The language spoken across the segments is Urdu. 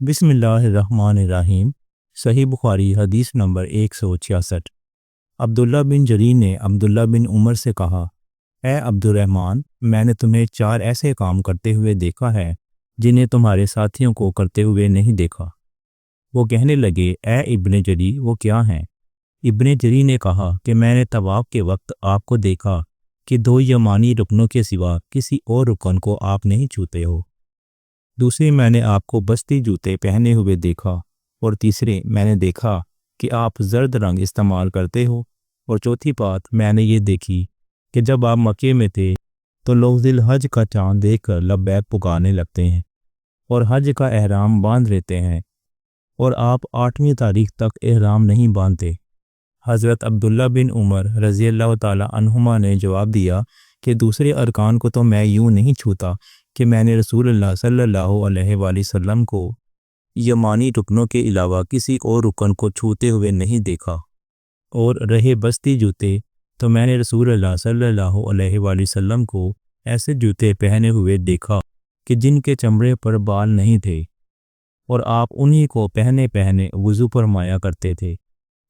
بسم اللہ الرحمن الرحیم۔ صحیح بخاری حدیث نمبر 166۔ عبداللہ بن جریر نے عبداللہ بن عمر سے کہا، اے عبد الرحمن، میں نے تمہیں 4 ایسے کام کرتے ہوئے دیکھا ہے جنہیں تمہارے ساتھیوں کو کرتے ہوئے نہیں دیکھا۔ وہ کہنے لگے، اے ابن جریر، وہ کیا ہیں؟ ابن جریر نے کہا کہ میں نے طواف کے وقت آپ کو دیکھا کہ 2 یمانی رکنوں کے سوا کسی اور رکن کو آپ نہیں چھوتے ہو۔ دوسری، میں نے آپ کو بستی جوتے پہنے ہوئے دیکھا، اور تیسرے، میں نے دیکھا کہ آپ زرد رنگ استعمال کرتے ہو، اور چوتھی بات میں نے یہ دیکھی کہ جب آپ مکے میں تھے تو لوگ ذی الحج کا چاند دیکھ کر لبیک پکارنے لگتے ہیں اور حج کا احرام باندھ لیتے ہیں، اور آپ 8ویں تاریخ تک احرام نہیں باندھتے۔ حضرت عبداللہ بن عمر رضی اللہ تعالیٰ عنہما نے جواب دیا کہ دوسرے ارکان کو تو میں یوں نہیں چھوتا کہ میں نے رسول اللہ صلی اللہ علیہ وآلہ وسلم کو یمانی رکنوں کے علاوہ کسی اور رکن کو چھوتے ہوئے نہیں دیکھا، اور رہے بستی جوتے تو میں نے رسول اللہ صلی اللہ علیہ وآلہ وسلم کو ایسے جوتے پہنے ہوئے دیکھا کہ جن کے چمڑے پر بال نہیں تھے، اور آپ انہی کو پہنے وضو فرمایا کرتے تھے،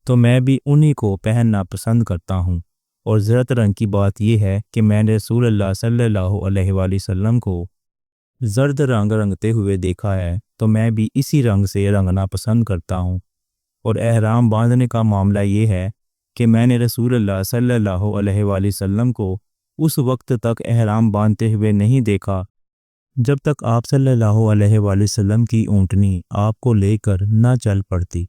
تو میں بھی انہی کو پہننا پسند کرتا ہوں۔ اور زرد رنگ کی بات یہ ہے کہ میں نے رسول اللہ صلی اللہ علیہ وآلہ وسلم کو زرد رنگ رنگتے ہوئے دیکھا ہے، تو میں بھی اسی رنگ سے رنگنا پسند کرتا ہوں۔ اور احرام باندھنے کا معاملہ یہ ہے کہ میں نے رسول اللہ صلی اللہ علیہ وآلہ وسلم کو اس وقت تک احرام باندھتے ہوئے نہیں دیکھا جب تک آپ صلی اللہ علیہ وآلہ وسلم کی اونٹنی آپ کو لے کر نہ چل پڑتی۔